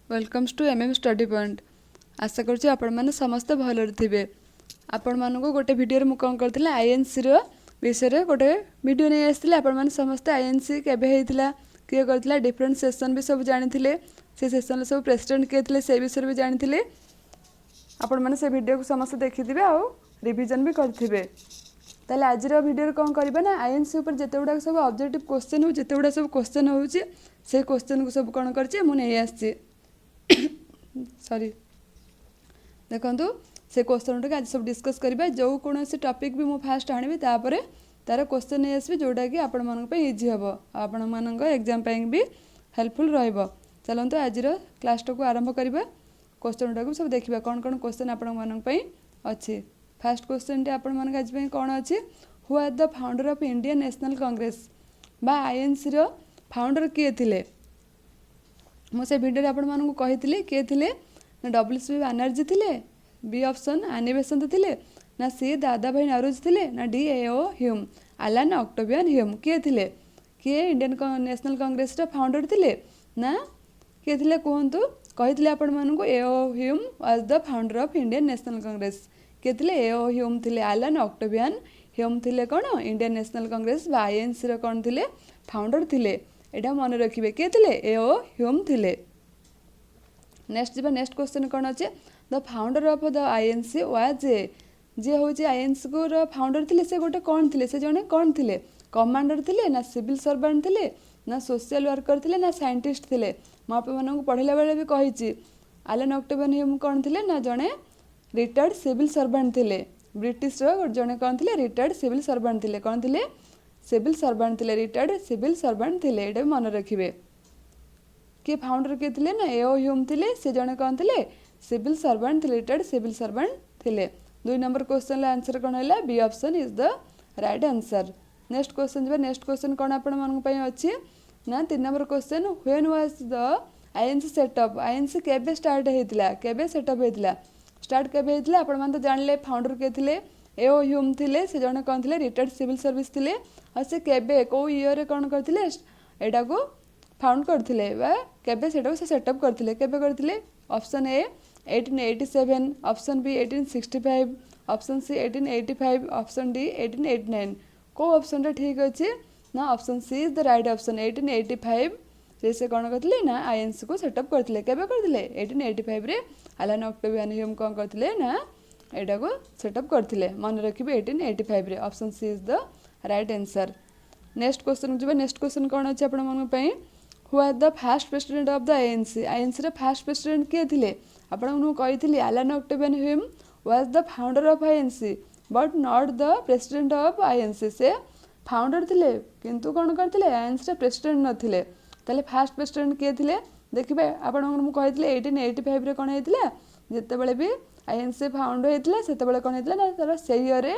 Welcomes to MM study point. आशा करुँच आपण मैंने समस्ते भलरे थे। आपण मानक गोटे भिडियो मुझे कौन करते आईएनसी विषय गोटे भिडियो नहीं आसते आपण मैंने समस्ते आईएनसी केबे होता किए करता डिफरेंट सेसन भी सब जानी से सेसन सब प्रेसिडेंट किए थे से विषय भी जानी आपण मैंने से भिडियो को समस्ते देखी आउ रिविजन भी करेंगे। ताले आज भिडियो कौन करबा ना आईएनसी ऊपर जिते गुड़ा सब ऑब्जेक्टिव क्वेश्चन हो जिते गुड़ा सब क्वेश्चन होची से क्वेश्चन को सब कौन कर नहीं आसी सॉरी देखो से क्वेश्चन टा आज सब डिस्कस करबा जो कौन से टॉपिक भी मु फास्ट आनिबी तापर तार क्वेश्चन नहीं आसबे जोटा कि आपण मानक पे इजी हम आपण मानक एग्जाम पे भी हेल्पफुल रहइबो। चलंतु आज क्लास को आरंभ करबा क्वेश्चन टा को सब देखिबा कौन कौन क्वेश्चन आपण मानक पे अछि। फास्ट क्वेश्चन टे आपण मानक आज पे कौन अछि who are the founder of Indian national Congress बा आईएनसी रो फाउंडर किए थिले। मुझे भिडियो आपण मानक कही किए थे डब्ल्यूसी बानर्जी थे बी ऑप्शन आनी बेसंत थे ना सी दादा भाई नौरोजी थे ना D A O. Hume Allan Octavian Hume किए थे किए इंडियन नेशनल कांग्रेस रो फाउंडर थे ना किए थे कहतु कही आपण मानक A O. Hume was the founder of Indian national Congress किए थे ए.ओ. ह्यूम थे आलान ऑक्टेवियन ह्यूम थे कौन इंडियन नेशनल कांग्रेस बा आईएनसी रो कौन थे फाउंडर थे एटा मन रखिए किए थे ए.ओ. ह्यूम थे। नेक्स्ट जी नेक्स्ट क्वेश्चन कौन अच्छे the founder of the INC was ए जे हूँ आईएनसी को फाउंडर थे से गोटे कौन थे से जड़े कौन थे कमांडर थे ना सिविल सर्वेंट थे ना सोशल वर्कर थे ना साइंटिस्ट थे मुझे पढ़ला बेले भी कही आलन ऑक्टेवियन ह्यूम कौन थे ना जड़े रिटायर्ड सिविल सर्वेंट थे ब्रिटिश जड़े कौन थे रिटायर्ड सिविल सर्वेंट थे कौन थे सिविल सर्वेंट थे रिटायर्ड सिविल सर्वेंट थे ये मन रखिए किए फाउंडर किए थे ना ए.ओ. ह्यूम थे से जड़े कौन थे सिविल सर्वेंट थे रिटायर्ड सिविल सर्वेंट थे। 2 नंबर क्वेश्चन आंसर कौन है B option is the right answer. Next question जी नेक्स्ट क्वेश्चन कौन आपण अच्छी ना 3 number question when was the INC setup INC केबे स्टार्ट होता केबे सेटअप होता स्टार्ट केबे होता आपण मैंने तो जानले फाउंडर किए थे ए.ओ. ह्यूम थे से जड़े कौन थे रिटायर्ड सिविल सर्विस थे और से केबे कौ ईयर कौन करते एटा को फाउंड करथिले बा केबे से सेटअप करथिले केबे करथिले option A 1887 option B 1865 option C 1885 option D 1889 को ऑप्शन रे ठीक अछि ना option C is the right option 1885 से कौन करथिले ना आईएनसी को सेटअप करथिले केबे करथिले 1885 रे आलन ऑक्टेवियन ह्यूम कौन करथिले ना एटा को सेटअप करथिले मन रखिबे 1885 रे option C is the right answer. Next question जबे नेक्स्ट क्वेश्चन कौन अछि आपण मन पई who are the first president of the INC INC रे फास्ट प्रेसिडेंट किए थे आपको कही Allan Octavian Hume was the founder of INC but not the president of INC से फाउंडर थे किंतु कौन करते आईएनसी रे प्रेसिडेंट नथिले ताले फास्ट प्रेसिडेंट किए थे देखिए आपको कही 1885 रे कौन होता जितेबाला भी आईएनसी फाउंड होता से कौन होता ना तार से ईयर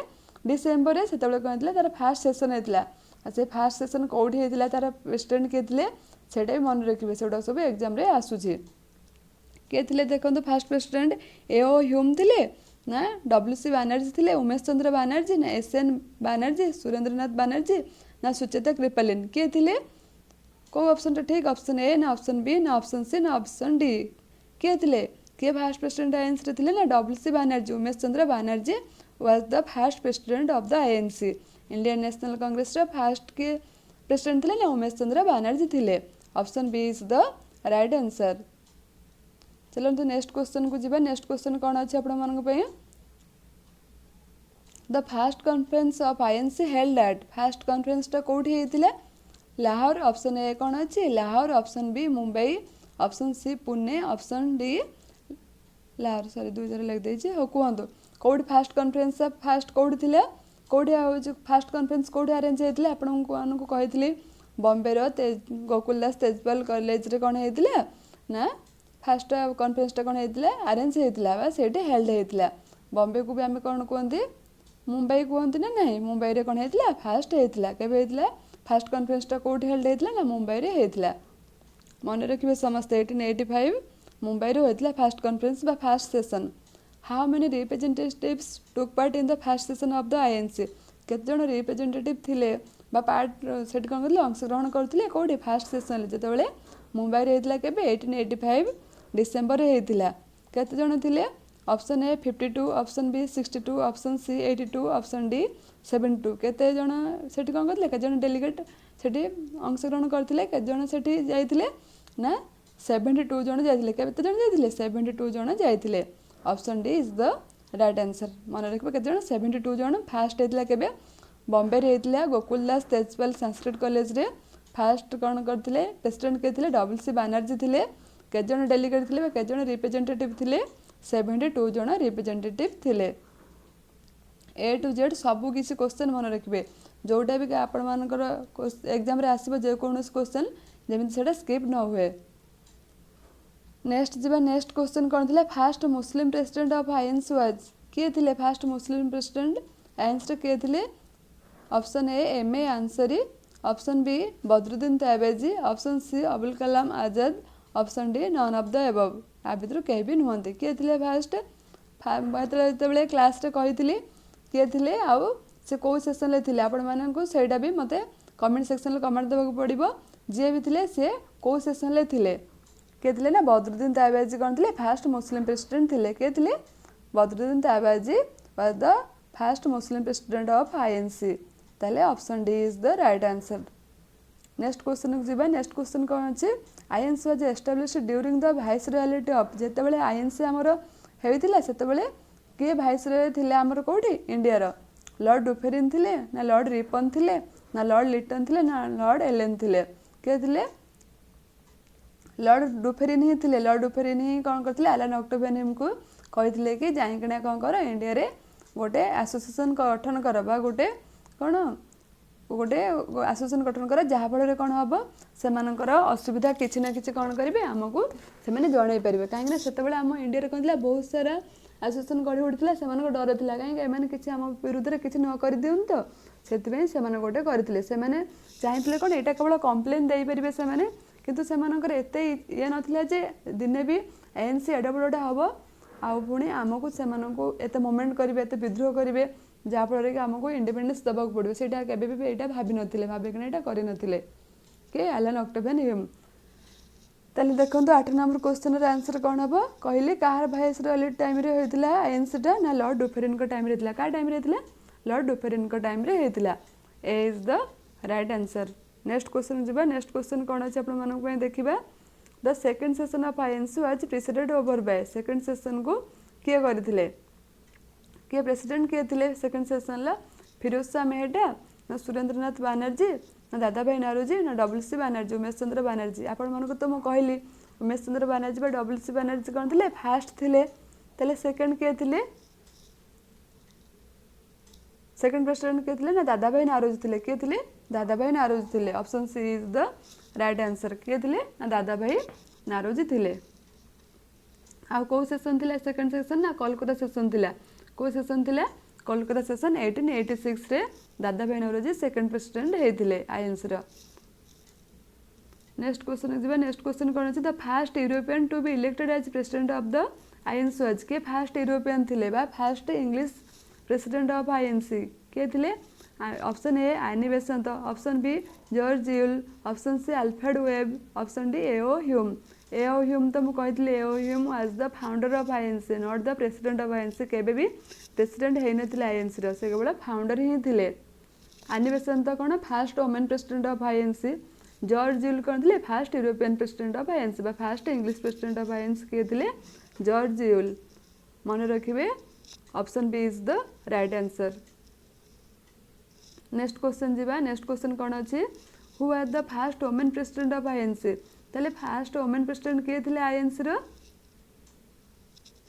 डिसेम्बर से कौन होता तार फास्ट सेसन होता से फास्ट सेसन कौटी होता तार प्रेसिडेंट किए थे सेटा भी मन रखिए से सब एग्जाम रे आसूची किए थे देखो फास्ट प्रेसिडेंट ए.ओ. ह्यूम थे ना डब्ल्यूसी बानर्जी थे उमेश चंद्र बानर्जी ना एस.एन. बानर्जी सुरेंद्रनाथ बानर्जी ना सुचेता कृपलिन किए थे को ऑप्शन ठीक ऑप्शन ए ना ऑप्शन बी ना ऑप्शन सी ना ऑप्शन डी किए थे किए फास्ट प्रेसिडेंट आईएनसी थे ना W C Banerjee Umesh Chandra Banerjee was the first president of the INC Indian national Congress first के प्रेसिडेंट थे ना उमेश चंद्र बानर्जी थे option B is the right answer. चलो तो नेक्स्ट क्वेश्चन को जीवा नेक्स्ट क्वेश्चन कौन अच्छे आपण मानक पे the first conference of INC held at first conference टा कोठी हेतिला लाहौर ऑप्शन ए कौन अच्छे Lahore option B Mumbai option C Pune option D Lahore sorry 2000 लिख देछि हो कहंतो कोठी फास्ट कॉन्फ्रेंस फास्ट कोठी थिला कोठी हो फास्ट कॉन्फ्रेंस कोठी अरेंज हेतिला आपण को कहितली बॉम्बे रो गोकुल दास तेजपाल कॉलेज रे कौन होता ना फास्ट कॉन्फ्रेंस कौन होता अरेंज होता से हेल्ड होता बॉम्बे को भी आम कौन कहते मुंबई कहते ना नहीं मुंबई रे कौन होता फास्ट होता केबे होता फास्ट कॉन्फ्रेंस कौटी हेल्ड होता ना मुंबई रे होता मन रखिए समस्ते 1885 मुंबई रे होता फास्ट कॉन्फ्रेंस बा fast session. How many representatives took part in the fast session of the INC केते जण रिप्रेजेंटेटिव थिले बा पार्ट से कौन करते अंशग्रहण करते कौटे फास्ट सेशन जिते मुंबई होता के 1885 डिसेम्बर होता केते जन थिले option A 52 option B 62 option C 82 option D 72 केते जन सेठी कोन करथिले केते जन डेलीगेट सेठी अंशग्रहण करथिले केते जन सेठी जाइथिले ना 72 जन जाइथिले केते जन जाइथिले 72 जन जाइथिले option D is the right answer मन रखिबे केते जन 72 जन फास्ट हेतिला केबे बॉम्बे रे हेतिला गोकुल दास तेजपाल संस्कृत कॉलेज रे फास्ट कौन करथिले प्रेसिडेंट के थिले डब्ल्यू सी बनर्जी थिले केते जन डेलीगेट थिले केते जन रिप्रेजेंटेटिव थिले 72 जन रिप्रेजेंटेटिव थिले ए टू जेड सबू किसी क्वेश्चन मन रखिबे जोटा भी आपण मानकर एग्जाम रे आसीबो जे कोनोस क्वेश्चन जेमिति सेटा स्किप न हुए नेक्स्ट जीवा नेक्स्ट क्वेश्चन कौन थिले first Muslim president of INC was किए थिले फास्ट मुस्लिम प्रेसिडेंट आईएनसी किए थिले option A M A Ansari option B Badruddin Tyabji option C Abul Kalam Azad option D none of the above आ भितर कहीं भी नुहंती किए थिले फास्ट जेतबेले क्लास रे कहिथिली किए थिले आउ से को सेशन ले थिले आपण माननकु सेटा भी मते कमेंट सेक्शन रे कमेंट देबाक पड़िबो जे भी थिले से को सेशन ले थिले किए थिले ना बदरुद्दीन तैयबेजी कोन थिले फास्ट मुस्लिम प्रेसिडेंट थिले किए थिले Badruddin Tyabji was the first Muslim president of INC ताले option D is the right answer next question जीवा नेक्स्ट क्वेश्चन कौन अच्छे INC was established during the viceroyalty of जेतेबेले आईएनसी हमर हेइतिला सेतेबेले के वाइस रॉय थिले हमर कोठी इंडिया रो लॉर्ड डुफेरिन थिले ना लॉर्ड रिपन थिले ना लॉर्ड लिटन थिले ना लॉर्ड एलेन थिले के थिले लॉर्ड डुफेरिन ही थिले लॉर्ड डुफेरिन ही कौन करथिले एलन ऑक्टेवियन को कहिथिले कि जाइकना कौन कर इंडिया रे गोटे एसोसिएशन गठन कर बा गोटे कौन गोटे एसोसिएशन गठन कर जहाँ फल कौन हम से असुविधा किसी ना कि कौन करेंगे आमको से जन पारे कहीं से आम इंडिया कौन बहुत सारा एसोसिएशन गढ़ी उठा से डर था कहीं किसी आम विरुद्ध में किसी न कर दिउन तो से गोटे करते चाहिए कौन यहाँ केवल कम्प्लेन दे पारे से कितु से ये नाला जे दिने भी एएनसी एडा बड़ा हम आउ पुणी आमको से एत मोमेंट करेंगे एत विद्रोह करेंगे जहाँफल कि आमको इंडिपेंडेंस देवाक पड़ो से यहाँ भाभी नथिले भाविकिना यहाँ करनथिले के एलन ऑक्टेवियन ह्यूम ताले देखो 8 नंबर क्वेश्चन आंसर कौन हम कहली कहार वाइस रॉयलिटी टाइम रे होइतिला आईएनसी टा ना लॉर्ड डुफेरिन को टाइम रे होइतिला का टाइम रे होइतिला लॉर्ड डुफेरिन को टाइम रे होइतिला A is the right answer next question जीवा नेक्स्ट क्वेश्चन कौन अछि आपण मानक पय देखिबा the second session of INC was president over by second session को किए करथिले किए प्रेसिडेंट किए थिले सेकंड सेशन ला फिरोज शाह मेहटा ना सुरेंद्रनाथ बनर्जी ना दादा भाई नारोजी ना डब्ल्यूसी बनर्जी उमेश चंद्र बनर्जी आपण मानक तो मु कहली उमेश चंद्र बनर्जी बा डब्ल्यूसी बनर्जी कोन थिले फास्ट थिले तले सेकंड किए थिले सेकंड प्रेसिडेंट किए थिले ना दादा भाई नारोजी थिले किए थिले दादा भाई नारोजी थिले option C is the right answer किए थिले ना दादा भाई नारोजी थिले आ को सेशन थिला सेकंड सेशन ना कोलकाता सेशन थिला को सेशन थिला कोलकाता सेशन 1886 रे Dadabhai Naoroji second president हेथिले आईएनसी रो नेक्स्ट क्वेश्चन जीवा नेक्स्ट क्वेश्चन कोन अछि the first European to be elected as president of the INC was के फर्स्ट यूरोपियन थिले बा first English president of INC के थिले option A Annie Besant option B George Yule option C Alfred Webb option D A O Hume A O Hume तो मुझे A O Hume was the founder of INC not the president of INC केबे भी president है नथिले INC रो से केवल founder ही थिले Annie Besant कौन first women president of INC George Yule कौन थिले first European president of INC बा first English president of INC के थिले जॉर्ज यूल मन रखिबे option B is the right answer next question जीवा नेक्स्ट क्वेश्चन कौन अच्छे who are the first women president of INC ताले फर्स्ट वुमेन प्रेसिडेंट किए थिले आईएनसी रो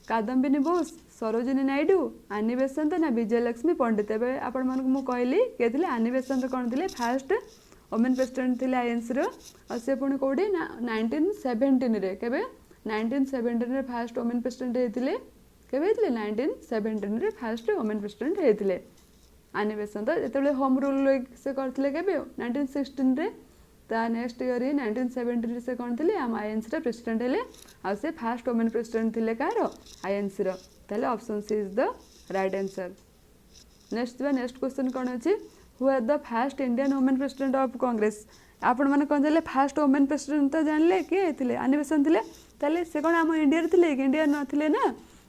कादम्बिनी बोस सरोजिनी नायडू आनी बेसंत ना विजयलक्ष्मी पंडित एबे आपण मन को मु कहली के थिले आनी बेसंत कोन थिले फर्स्ट वुमेन प्रेसिडेंट थिले आईएनसी रो और से पुणी कोडी 1917 रे केबे 1917 रे फर्स्ट वुमेन प्रेसिडेंट हेथिले केबे हेथिले 1917 रे फर्स्ट वुमेन प्रेसिडेंट हेथिले आनी बेसंत जेतेबेले होम रूल से करथिले केबे 1916 रे ता नेक्स्ट ईयर ही 1917 से कौन थे आम आईएनसी रे प्रेसिडेंट हेले आ से फर्स्ट वुमेन प्रेसिडेंट थिले कार आईएनसी रो ताले option C is the right answer next question कौन अच्छे who are the first Indian women president of Congress आपण माने कौन जाले फर्स्ट वुमेन प्रेसिडेंट तो जानले किए थिले आनी बेसेंट थिले ताले से कौन आम इंडिया थे कि इंडिया नथिले ना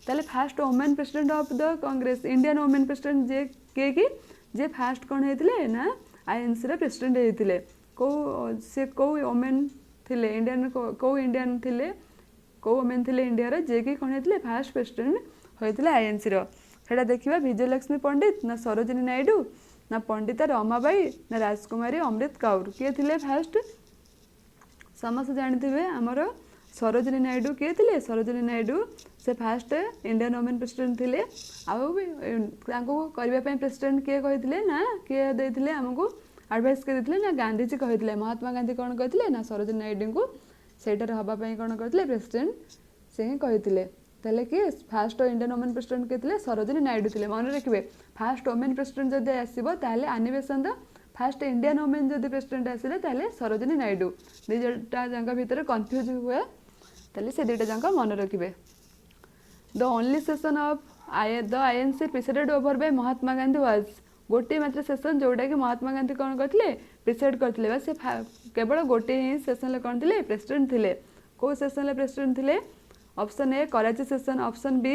ताले fast women president of the Congress Indian women president जे के कि जे फास्ट कौन होते ना आईएनसी रे प्रेसिडेंट होते को से को वुमेन थिले इंडियन को इंडियन थिले को वुमेन थिले इंडिया रे जे कि कौन होते फास्ट प्रेसिडेंट होते आईएनसी रो सेटा देखिबा विजयलक्ष्मी पंडित ना सरोजिनी नायडू ना पंडिता रमाबाई ना राजकुमारी अमृत कौर किए थिले फास्ट समस्त जानते आमर सरोजिनी नायडू किए थिले सरोजिनी नायडू से फास्ट इंडियन वुमेन प्रेसिडेंट थिले आउ करबा पई प्रेसिडेंट किए कहिथिले ना किए देथिले हमकु एडवाइस करथिले ना गांधीजी कहिथिले महात्मा गांधी कोन कहिथिले ना सरोजिनी नायडू को सेटर हबा पई कोन करथिले प्रेसिडेंट से ही कहिथिले ताले कि फास्ट इंडियन वुमेन प्रेसिडेंट के थिले सरोजिनी नायडू थिले मन रखिबे फास्ट वुमेन प्रेसिडेंट जदि आसीबो ताले आनिबेसन द फास्ट इंडियन वुमेन जदि प्रेसिडेंट आसिले ताले सरोजिनी नायडू दुईटा जांका भितर कंफ्यूज हुए ताले से दुईटा जांका मन रखिबे the only session of the INC presided over by Mahatma Gandhi was गोटे मात्र सेशन जोटा कि महात्मा गांधी कौन करथिले प्रिसाइड करथिले बा से केवल गोटे ही सेशन ले कौन थिले प्रेसिडेंट थिले को सेशन ले प्रेसिडेंट थिले option A Karachi session option B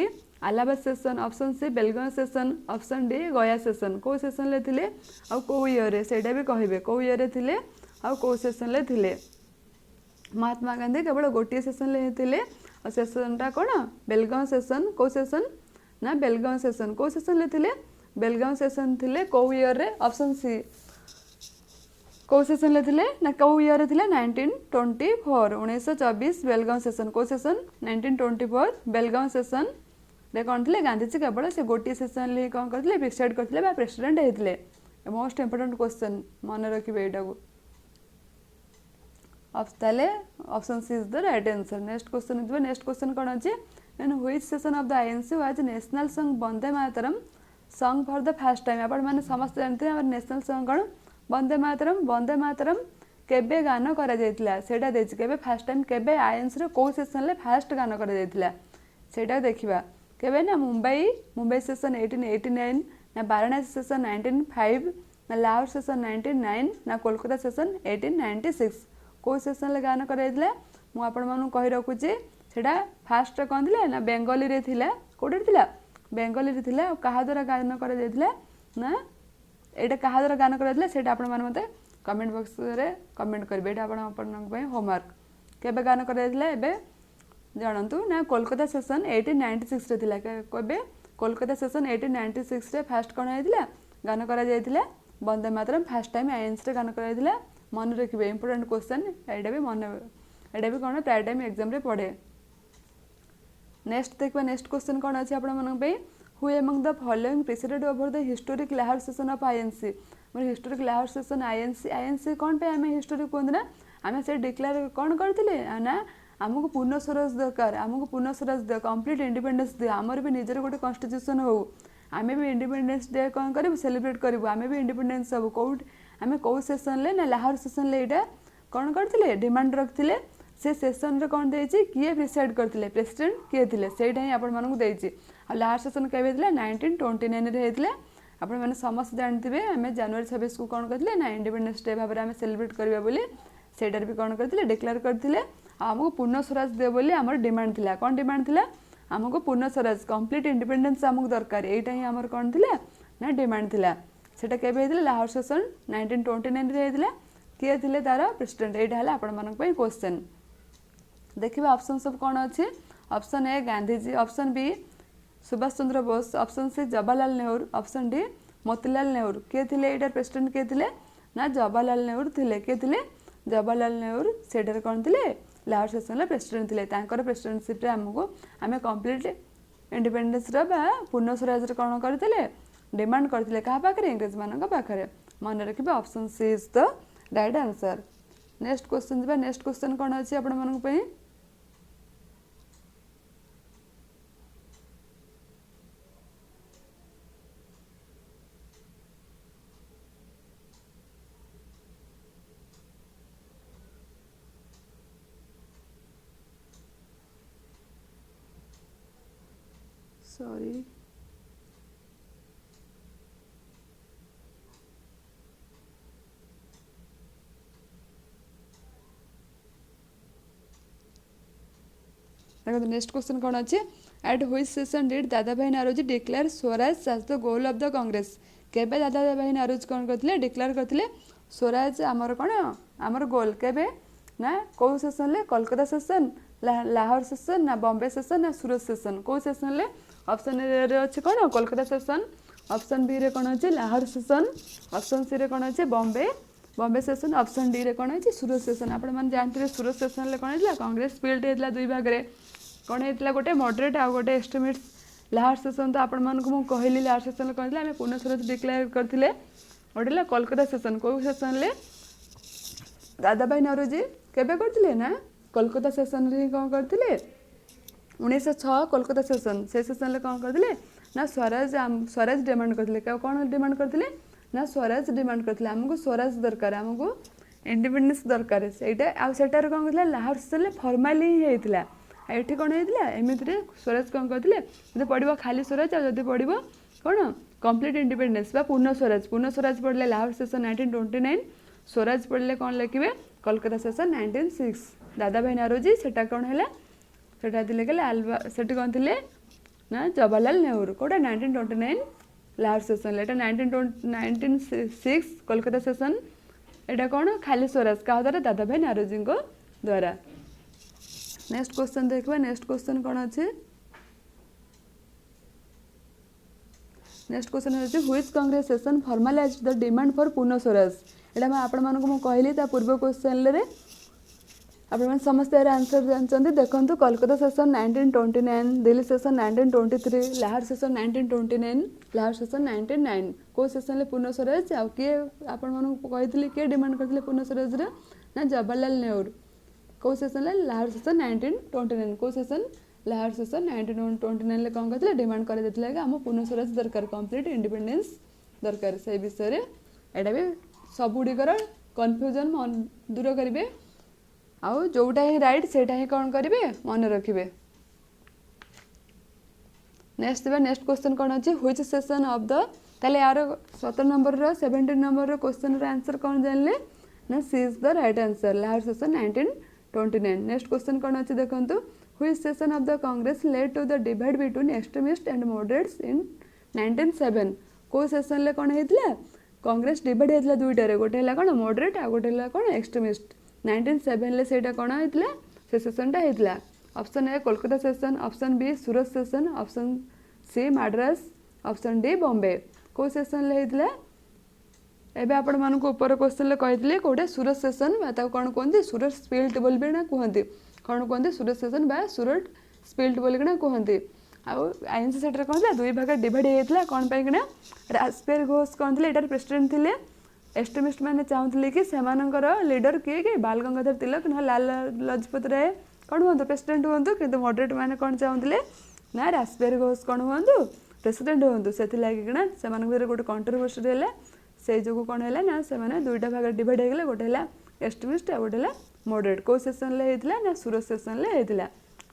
Allahabad session option C Belgaum session option D Gaya session को सेशन ले थिले आ को ईयर रे सेटा भी कहिबे को ईयर रे थिले आ को सेशन ले थिले महात्मा गांधी केवल गोटे सेशन ले थिले और सेशनटा कौन बेलगांव सेशन को सेशन ना बेलगांव सेशन को सेशन ले थिले बेलगांव सेशन थिले को ईयर रे ऑप्शन सी को सेशन ले थिले ना को ईयर रे थिले 1924 1924 बेलगांव सेशन को सेशन 1924 बेलगांव सेशन रे कौन थिले गांधीजी केवल से गोटे सेशन ले कौन करथिले प्रिसाइड करथिले बा प्रेसिडेंट हेथिले मोस्ट इंपोर्टेंट क्वेश्चन मन रखिबे एटा को ताले option C is the right answer next question दिबे नेक्स्ट क्वेश्चन कोन अछि in which session of the INC was national song Vande Mataram song for the first time आपण माने समस्त जानते हैं नेशनल सॉन्ग कोन वंदे मातरम केबे गान करा जायतिला सेटा देछि केबे फर्स्ट टाइम केबे आईएनसी रो को सेशन ले फर्स्ट गान करा जायतिला सेटा देखिबा केबे ना मुंबई सेशन 1889 ना वाराणसी सेशन 1905 ना लाहौर सेशन 1909 ना कोलकाता सेशन 1896 को सेशन ले गान कराइले मु आपण मानु कहि रखुची सेटा फास्ट कोन दिले ना बेंगली रे थिला कोडे थिला बेंगली रे थिला कहा द्वारा गान करा जायतिला ना एटा कहा द्वारा गान करा जायतिला सेटा आपण मान मते कमेंट बॉक्स रे कमेंट करबे एटा आपण पई होमवर्क केबे गान करा जायतिला एबे जानंतु ना कोलकाता सेशन 1896 रे थिला केबे कोलकाता सेशन 1896 रे फास्ट कोन आइतिला गान करा जायतिला Vande Mataram first time INC रे गान करा जायतिला मन रखिबे इंपोर्टेंट क्वेश्चन एटा भी कोन प्राय टाइम एग्जाम रे पढ़े नेक्स्ट देखबा नेक्स्ट क्वेश्चन कोन अछि आपण मन पे who among the following president over the historic Lahore session of INC मतलब हिस्टोरिक लाहौर सेशन आईएनसी कोन पे हमें हिस्टोरिक कोन ना हमें से डिक्लेयर कोन करथिले ना हमको पूर्ण स्वराज दरकार हमको पूर्ण स्वराज दे कंप्लीट इंडिपेंडेंस दे हमर भी निजर गोटे कॉन्स्टिट्यूशन हो आमे भी इंडिपेंडेंस डे कोन करबो सेलिब्रेट करबो आमे भी इंडिपेंडेंस सब कोड आमे को सेशन ले ना लाहौर सेशन ले एटा कोन करथिले डिमांड रखथिले से सेशन रे कोन देछि किए प्रिसाइड करथिले प्रेसिडेंट किए थिले सेटा ही आपण मानकु देछि आ लाहौर सेशन केबे थिले 1929 रे हेथिले आपण माने समस्त जानथिबे हमें जनवरी 26 को कोन करथिले ना इंडिपेंडेंस डे भाबरे हमें सेलिब्रेट करबा बोली सेटार भी कोन करथिले डिक्लेयर करथिले हमको पूर्ण स्वराज दे बोली हमर डिमांड थिला कोन डिमांड थिला हमको पूर्ण स्वराज कंप्लीट इंडिपेंडेंस हमको दरकार एटा ही हमर कोन थिला ना डिमांड थिला सेटा केबे हेथिले लाहौर सेशन 1929 रे हेथिले किए थिले तार प्रेसिडेंट एटा हला आपण मानक पई क्वेश्चन देखिबा ऑप्शन सब कोन अछि option A Gandhiji option B Subhash Chandra Bose option C Jawaharlal Nehru option D Motilal Nehru किए थिले एटा प्रेसिडेंट किए थिले ना जवाहरलाल नेहरू थिले किए थिले जवाहरलाल नेहरू सेटर कोन थिले लाहौर सेशन ले प्रेसिडेंट थिले तांकर प्रेसिडेंटशिप रे हमको हमें कंप्लीट इंडिपेंडेंस रे बा पूर्ण स्वराज रे कोन करथिले डिमांड करथिले कहा पाखरे इंग्रज मानक पाखरे मन रखिबे option C is the right answer next question दिबा नेक्स्ट क्वेश्चन कोन अछि आपण मानक पई सॉरी देखो नेक्स्ट क्वेश्चन कौन अच्छे at which session did Dadabhai Naoroji declare swaraj as the goal of the Congress केबे दादा भाई नारोजी कौन करथिले डिक्लेयर करथिले स्वराज आमर कौन आमर गोल केबे ना कौ सेशन ले कोलकाता सेशन लाहौर सेशन ना बॉम्बे सेशन ना सूरत सेशन कौ सेशन ले ऑप्शन ए रे अच्छे कौन कोलकाता सेशन ऑप्शन बी रे कौन अच्छे लाहौर सेशन ऑप्शन सी रे कौन अच्छे बॉम्बे सेशन ऑप्शन डी रे कौन अच्छे सूरत सेशन आपण माने जानथिले सूरत सेशन ले कौन हेतला कांग्रेस स्प्लिट हेतला दुई भाग रे कौन हेतला गोटे मॉडरेट आ गोटे एस्टिमेट्स लाहौर सेशन तो आपण मानकु मु कहली लाहौर सेशन ले कहले हमें पुनः स्वराज डिक्लेयर करथिले ओडेला कोलकाता सेशन को सेशन ले दादा भाई नौरोजी केबे करथिले ना कोलकाता सेशन रे कौन करथिले 1906 कोलकाता सेशन से सेशन ले कौन करथिले ना स्वराज डिमांड करथिले कौन डिमांड करथिले ना स्वराज डिमांड करथिले हमको स्वराज दरकार हमको इंडिपेंडेंस दरकार सेटा आ सेटार कौन करथिले लाहौर सेशन ले फॉर्मली ही हेतिला एठी कौन हेतिला एमिति स्वराज कौन करथिले जदि पड़िबो खाली स्वराज आ जदि पड़िबो कौन कंप्लीट इंडिपेंडेंस बा पूर्ण स्वराज पड़ले लाहौर सेशन 1929 स्वराज पड़ले कौन लिखिबे कोलकाता सेशन 1906 दादा भाई नारोजी सेटा कौन हैला सेटा दिले गेले आलवा सेटी कौन थिले ना जवाहरलाल नेहरू कोटा 1929 लाहौर सेशन एटा 1906 कोलकाता सेशन एटा कौन खाली स्वराज का द्वारा दादा भाई नारोजी को द्वारा नेक्स्ट क्वेश्चन देखबा नेक्स्ट क्वेश्चन कौन अछि नेक्स्ट क्वेश्चन है which Congress session formalised the demand for पूर्ण स्वराज एटा मैं आपण मानको मु कहली ता पूर्व क्वेश्चन रे आपण मन समस्त एरा आंसर जानचंदी देखंतु Kolkata session 1929 Delhi session 1923 Lahore session 1929 Lahore session 1909 को सेशन ले पूर्ण स्वराज आ के आपण मानको कहितली के डिमांड करथले पूर्ण स्वराज रे ना जवाहरलाल नेहरू को सेशन ले लाहौर सेशन 1929 को सेशन लाहौर सेशन 1929 ले कौन कहते डिमांड कर देथिले कि हम पूर्ण स्वराज दरकार कंप्लीट इंडिपेंडेंस दरकार से विषय रे एटा भी सब गुड़िकर कन्फ्यूजन दूर करेंगे आउ जोटा ही राइट सेटा ही कौन करेंगे मन रखिए नेक्स्ट क्वेश्चन कौन अच्छे व्हिच सेशन ऑफ द ताले यार 17 नंबर रो 17 नंबर रो क्वेश्चन रो आंसर कौन जानले ना C is the right answer Lahore session 1929 next question कौन अच्छे देखंतु which session of the Congress led to the divide between extremist and moderates in 1907 को सेशन ले कौन हेतला कांग्रेस डिवाइड हेतला दुईटा रे गोटे हला कौन मॉडरेट आ गोटे हला कौन एक्सट्रीमिस्ट 1907 ले सेटा कौन हेतला से सेशनटा हेतला option A Kolkata session option B Surat session option C Madras option D Bombay को सेशन ले हेतला एबे आपण मान को ऊपर क्वेश्चन ले कहितले कोडे सूरत सेशन बा कौन कहते सूरत स्पिल्ट बोल भी ना कहते कौन कहते सूरत सेशन बा सूरत स्पिल्ट बोल ना कहते आईएनसी सेटर कौन था दुई भाग डिवाइड होता कौन पाई राजपेर घोष कौन थे एटार प्रेसिडेंट थे एक्सट्रीमिस्ट मैंने चाहूले कि सेमानंकर लीडर किए कि बाल गंगाधर तिलक ना लाल लजपत राय कौन हूँ प्रेसिडेंट हूँ कि मॉडरेट मैंने कौन चाहूले ना राजपेर घोष कौन हूँ प्रेसिडेंट हूँ से गोटे कंट्रोवर्सी है से जो कौन है ना से दुईटा भाग डिवाइड हो गोटे है एक्सट्रीमिस्ट आ गोटे है मॉडरेट को सेशन ले होता ना सूरत सेशन ले होता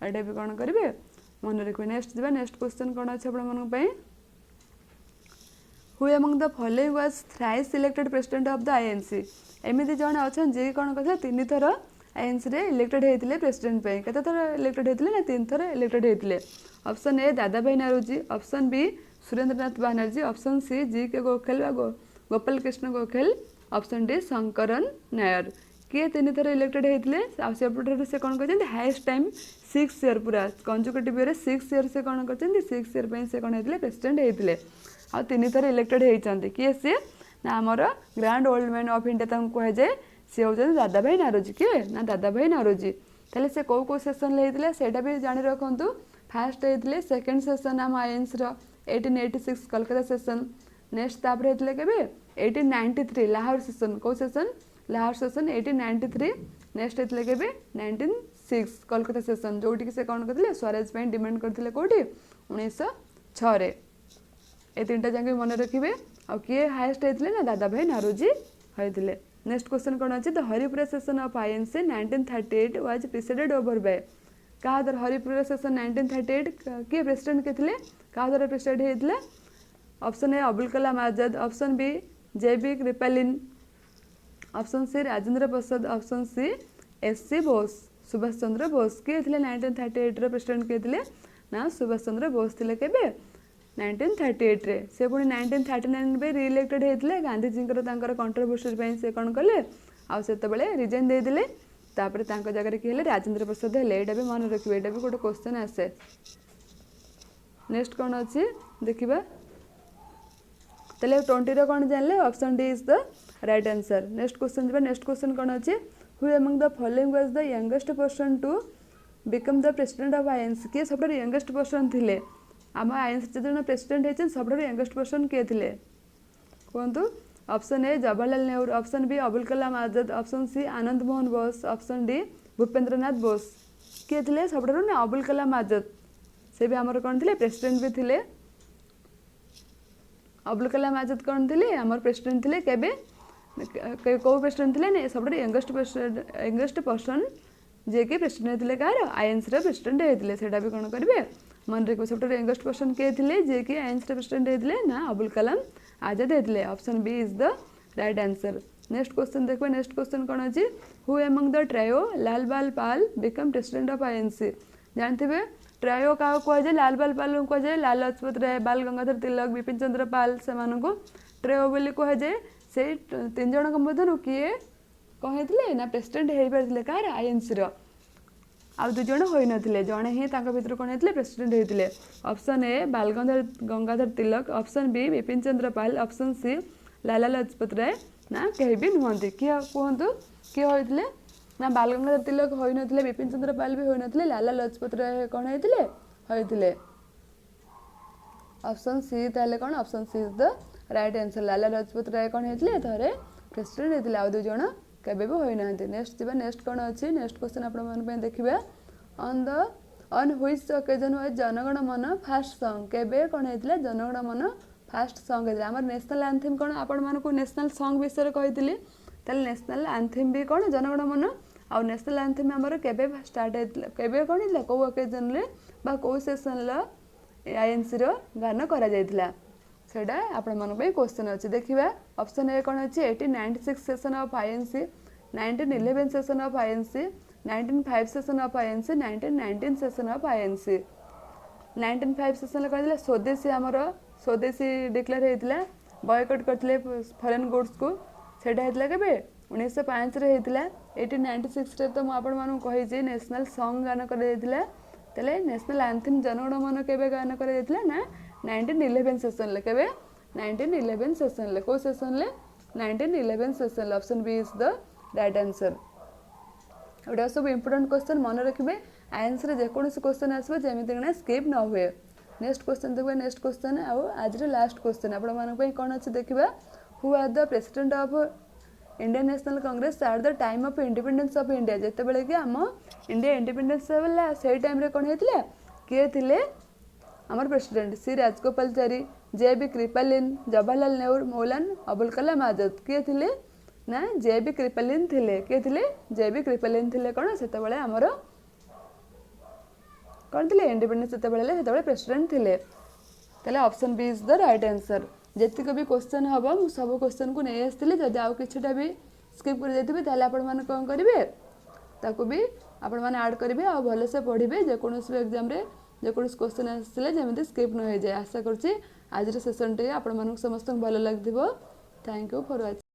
एटा भी कौन करेंगे मन रखिए नेक्स्ट जा नेक्स्ट क्वेश्चन कौन अच्छे आप who among the following was thrice elected president of the INC एमती जन अच्छा जी कौन कहते 3 थर आईएनसी रे इलेक्टेड होते प्रेसिडेंट पे केते थर इलेक्टेड होते ना 3 थर इलेक्टेड होते option A Dadabhai Naoroji option B Surendranath Banerjee option C G K Gokhale Gopal Krishna Gokhale option D Sankaran Nair किए 3 थर इलेक्टेड होते से कौन कहते हाईएस्ट टाइम 6 ईयर पूरा कंजुकेटिव ईयर 6 ईयर से कौन करते 6 ईयर पे से कौन होते प्रेसिडेंट होते आ 3 थर इलेक्टेड होती किए सी ना आमर grand old man of India कह जाए सी हूँ दादा भाई नारोजी किए ना दादा भाई नारोजी तेल से कौ सेशन होता से भी जानी रखु फास्ट होते सेकेंड सेशन आम आईएनसी 1886 कोलकाता सेशन नेक्स्ट तापर होते के 1893 लाहौर सेशन कौ सेशन लाहौर सेशन 1893 नेक्स्ट होते के 1906 कोलकाता सेशन जोटी से कौन करते स्वराज डिमांड करते कौटी 1906 ये 3टा जाके मन रखिए आ किए हाईएस्ट होते ना दादा भाई नारोजी होते नेक्स्ट क्वेश्चन कौन अच्छे the Haripura session of INC 1938 was preceded over by क्या द्वारा हरिपुरा सेशन 1938 किए प्रेसिडेंट के थे क्या द्वारा प्रेसिडेंट होते option A Abul Kalam Azad option B J B. Kripalani option C Rajendra Prasad option C S C. Bose Subhash Chandra Bose किए थे 1938 प्रेसिडेंट किए थे ना सुभाष चंद्र बोस थे केबे 1938 रे से पुणी 1939 में रिइलेक्टेड होते गांधीजी कंट्रोवर्सी से कौन कले आते रिजाइन देदेले तापर जगह किए राजेंद्र प्रसाद हेले यहाँ भी मन रखिए यहाँ भी गोटे क्वेश्चन आसे नेक्स्ट कौन अच्छी देखा तेल 20 कौन जानले option D is the right answer next question कौन अच्छे who among the following was the youngest person to become the president of INC किए सब यंगेस्ट पर्सन थिले आम आईएनसी जो प्रेसिडेंट होती सब यंगेस्ट पर्सन किए थे कहतु option A Jawaharlal Nehru option B Abul Kalam Azad option C Anand Mohan Bose option D Bhupendra Nath Bose किए थे सब अबुल कलाम आजाद से भी आमर कौन थे प्रेसिडेंट भी थे अबुल कलाम आजाद कौन थे आमर प्रेसिडेंट थे केबे कौ प्रेसिडेंट थे सब यंगेस्ट पर्सन जे कि प्रेसिडेंट थे कार आईएनसी प्रेसिडेंट होते से भी कौन करेंगे मन रखिए सब यंगेस्ट पर्सन किए थे जे कि आईएनसी प्रेसिडेंट होते ना अबुल कलाम आजाद होते option B is the right answer next question देखो नेक्स्ट क्वेश्चन कौन अच्छी who among the trio Lal Bal Pal become president of INC जानते ट्रायो क्या कहुए लाल बाल पाल कहुए लाल लजपत राय बाल गंगाधर तिलक विपिन चंद्र पाल से ट्रायो बोली कहुए से 3 जन मध्य किए कौन होते ना प्रेसिडेंट हो पारे कार आईएनसी आउ 2 जन हो नथिले जड़े ही भर कौन होते प्रेसिडेंट होते ऑप्शन ए बाल Gangadhar Tilak option B Vipin Chandra Pal option C लाला लजपत राय ना कहीं भी नुहति किए कहतु किए होते ना बाल गंगाधर तिलक हो नथिले विपिन चंद्र पाल भी हो नथिले लाला लजपत राय कौन होते ऑप्शन सी ताले कौन option C is the right answer Lala Lajpat Rai कौन होते थे प्रेसिडेंट होते आउ 2 जन केबे भी होई नांती नेक्स्ट कौन अच्छी नेक्स्ट क्वेश्चन आपण देखिए ऑन व्हिच ओकेजन वाज जनगण मन फास्ट सॉन्ग केबे कौन होता जनगण मन फास्ट सॉन्ग होता आम नेशनल एंथम कौन आपण नेशनल सॉन्ग विषय कही नेशनल एंथम भी कौन जनगण मन आउ नेशनल एंथम आमर केबे स्टार्ट होता केबे कौन होता कौ ओकेजन बा कौ सेसन आईएनसी गान करा जायतिला सेटा आपण मन पे क्वेश्चन अच्छे देखिए ऑप्शन ए कौन अच्छी 1896 session of INC 1911 session of INC 1905 session of INC 1919 session of INC 1905 session कह स्वदेशी आमर स्वदेशी डिक्लेयर होता बॉयकट करते फॉरेन गुड्स को सेटा होता केबे 1905 रे होता 1896 रे तो मुझे कही नेशनल सॉन्ग गान कर तेले नेशनल एंथम जनगण मन केबे गान कर ना 1911 सेशन केबे 1911 सेशन कौ session 1911 session option B is the right answer एटा सब इंपोर्टेंट क्वेश्चन मन रखिए आंसर रे जेकोसी क्वेश्चन आसबो जेमिति गना स्किप न हुए नेक्स्ट क्वेश्चन देखबे नेक्स्ट क्वेश्चन आज लास्ट क्वेश्चन आपण मानक पई कोन अछि देखिबा who are the president of Indian national Congress at the time of independence of India जेते बेले कि आम इंडिया इंडिपेंडेंस होला से टाइम रे कोन हेतिले किए थिले आमर प्रेसिडेंट सी राजगोपालचारी जे बी कृपलिन जवाहरलाल नेहरू मौलाना अबुल कलाम आजाद किए थिले ना जे बी कृपलिन थिले किए थिले जे बी कृपलिन थिले कौन से आमर कौन थे इंडिपेंडेंस से प्रेसिडेंट थिले तेल option B is the right answer जेतिक भी क्वेश्चन हम मुझे सब क्वेश्चन को नहीं आसती जदि आउ किछटा भी स्किप कर देथिबे ताले आपण माने कोन करिवे ताको भी आपण माने ऐड करिवे आ भले से पढ़िबे जे कोनोस एग्जाम रे जे कोनोस क्वेश्चन आसले जेमिति स्किप न हो जाए आशा करछि आज सेशन टे आपण मानक समस्त भल लागथिबो थैंक यू फॉर वाचिंग।